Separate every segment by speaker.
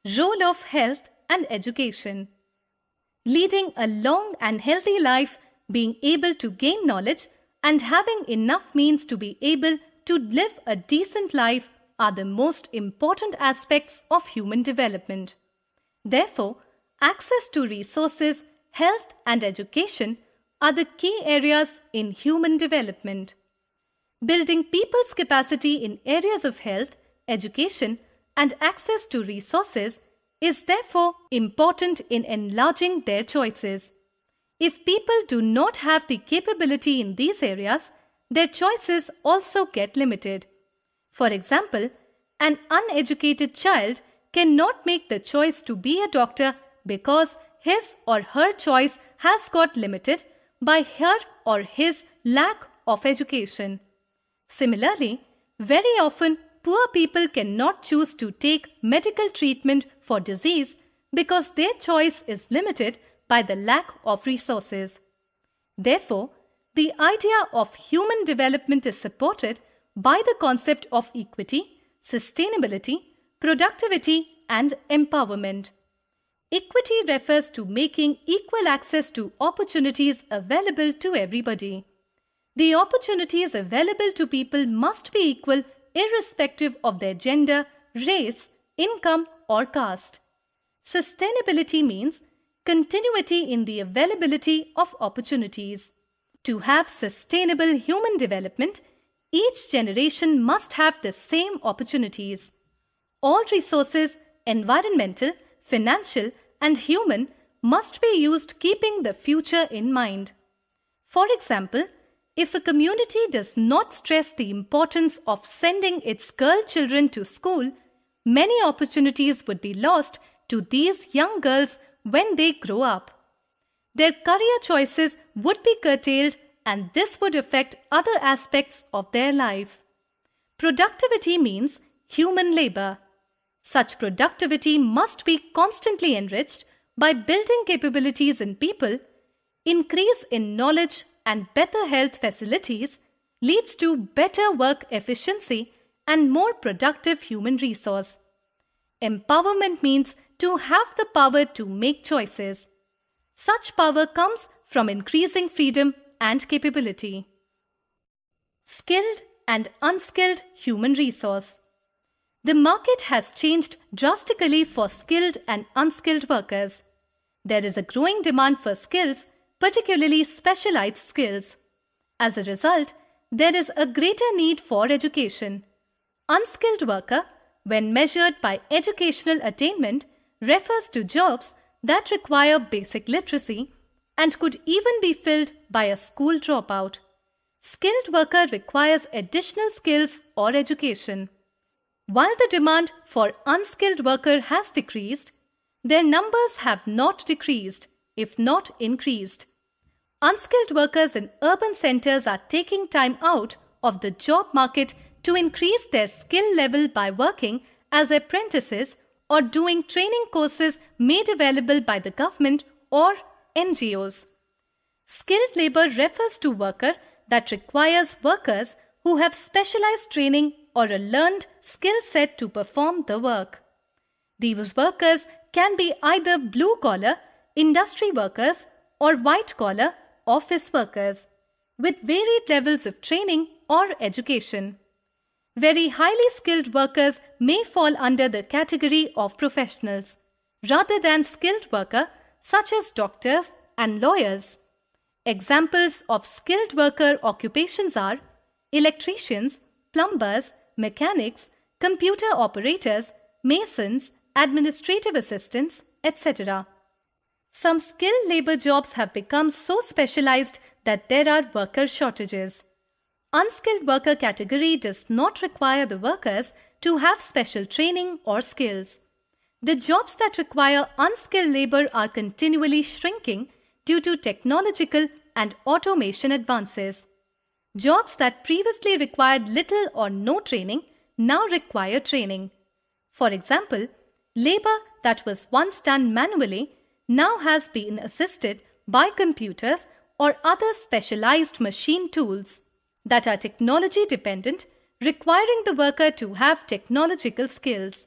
Speaker 1: Role of health and education. Leading a long and healthy life, being able to gain knowledge, and having enough means to be able to live a decent life are the most important aspects of human development. Therefore, access to resources, health, and education are the key areas in human development. Building people's capacity in areas of health, education, and access to resources is therefore important in enlarging their choices. If people do not have the capability in these areas, their choices also get limited. For example, an uneducated child cannot make the choice to be a doctor because his or her choice has got limited by her or his lack of education. Similarly, very often poor people cannot choose to take medical treatment for disease because their choice is limited by the lack of resources. Therefore, the idea of human development is supported by the concept of equity, sustainability, productivity, and empowerment. Equity refers to making equal access to opportunities available to everybody. The opportunities available to people must be equal irrespective of their gender, race, income, or caste. Sustainability means continuity in the availability of opportunities. To have sustainable human development, each generation must have the same opportunities. All resources, environmental, financial, and human, must be used keeping the future in mind. For example, if a community does not stress the importance of sending its girl children to school, many opportunities would be lost to these young girls when they grow up. Their career choices would be curtailed, and this would affect other aspects of their life. Productivity means human labor. Such productivity must be constantly enriched by building capabilities in people. Increase in knowledge and better health facilities leads to better work efficiency and more productive human resource. Empowerment means to have the power to make choices. Such power comes from increasing freedom and capability. Skilled and unskilled human resource. The market has changed drastically for skilled and unskilled workers. There is a growing demand for skills, particularly specialized skills. As a result, there is a greater need for education. Unskilled worker, when measured by educational attainment, refers to jobs that require basic literacy and could even be filled by a school dropout. Skilled worker requires additional skills or education. While the demand for unskilled worker has decreased, their numbers have not decreased, if not increased. Unskilled workers in urban centers are taking time out of the job market to increase their skill level by working as apprentices or doing training courses made available by the government or NGOs. Skilled labor refers to worker that requires workers who have specialized training or a learned skill set to perform the work. These workers can be either blue-collar, industry workers, or white-collar, office workers, with varied levels of training or education. Very highly skilled workers may fall under the category of professionals, rather than skilled worker such as doctors and lawyers. Examples of skilled worker occupations are electricians, plumbers, mechanics, computer operators, masons, administrative assistants, etc. Some skilled labor jobs have become so specialized that there are worker shortages. Unskilled worker category does not require the workers to have special training or skills. The jobs that require unskilled labor are continually shrinking due to technological and automation advances. Jobs that previously required little or no training now require training. For example, labor that was once done manually now has been assisted by computers or other specialized machine tools that are technology dependent, requiring the worker to have technological skills.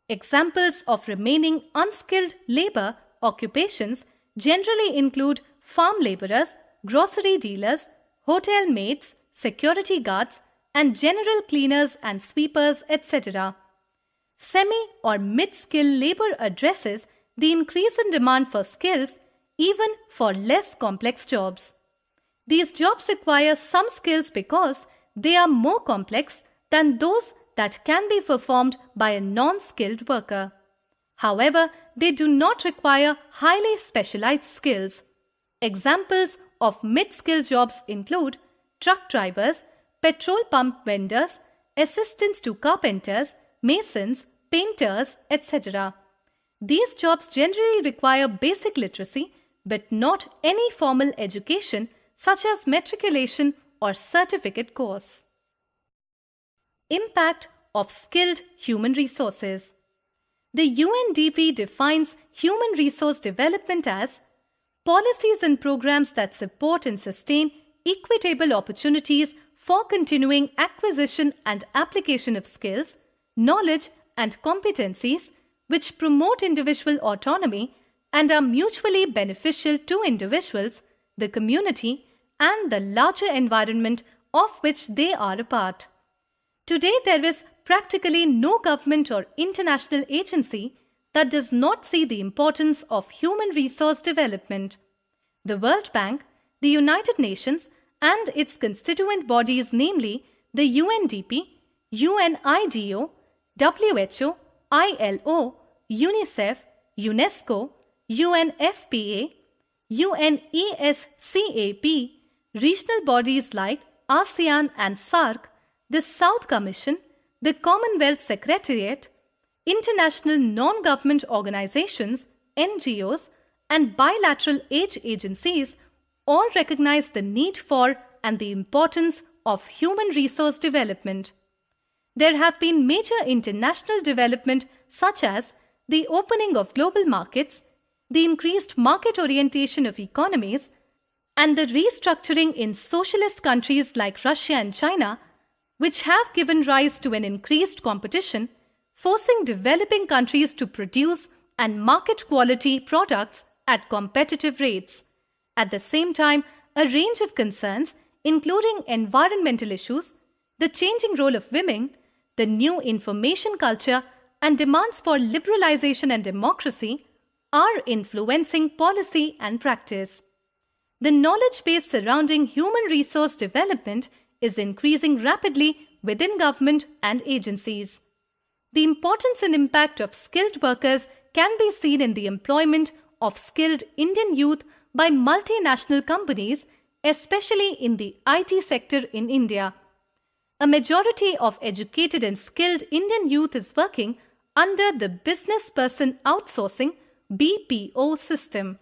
Speaker 1: Examples of remaining unskilled labor occupations generally include farm laborers, grocery dealers, hotel maids, security guards, and general cleaners and sweepers, etc. Semi or mid-skill labor addresses the increase in demand for skills even for less complex jobs. These jobs require some skills because they are more complex than those that can be performed by a non-skilled worker. However, they do not require highly specialized skills. Examples of mid-skill jobs include truck drivers, petrol pump vendors, assistants to carpenters, masons, painters, etc. These jobs generally require basic literacy but not any formal education such as matriculation or certificate course. Impact of skilled human resources. The UNDP defines human resource development as policies and programs that support and sustain equitable opportunities for continuing acquisition and application of skills, knowledge, and competencies which promote individual autonomy and are mutually beneficial to individuals, the community, and the larger environment of which they are a part. Today, there is practically no government or international agency that does not see the importance of human resource development. The World Bank, the United Nations, and its constituent bodies, namely the UNDP, UNIDO, WHO, ILO, UNICEF, UNESCO, UNFPA, UNESCAP, regional bodies like ASEAN and SAARC, the South Commission, the Commonwealth Secretariat, international non-government organizations, NGOs, and bilateral aid agencies all recognize the need for and the importance of human resource development. There have been major international development such as the opening of global markets, the increased market orientation of economies, and the restructuring in socialist countries like Russia and China, which have given rise to an increased competition, forcing developing countries to produce and market quality products at competitive rates. At the same time, a range of concerns, including environmental issues, the changing role of women, the new information culture, and demands for liberalization and democracy, are influencing policy and practice. The knowledge base surrounding human resource development is increasing rapidly within government and agencies. The importance and impact of skilled workers can be seen in the employment of skilled Indian youth by multinational companies, especially in the IT sector in India. A majority of educated and skilled Indian youth is working under the Business Person Outsourcing (BPO) system.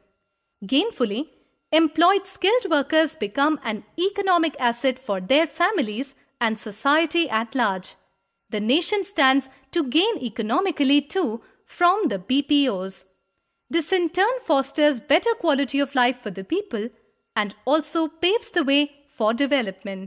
Speaker 1: Gainfully employed skilled workers become an economic asset for their families and society at large. The nation stands to gain economically too from the BPOs. This in turn fosters better quality of life for the people and also paves the way for development.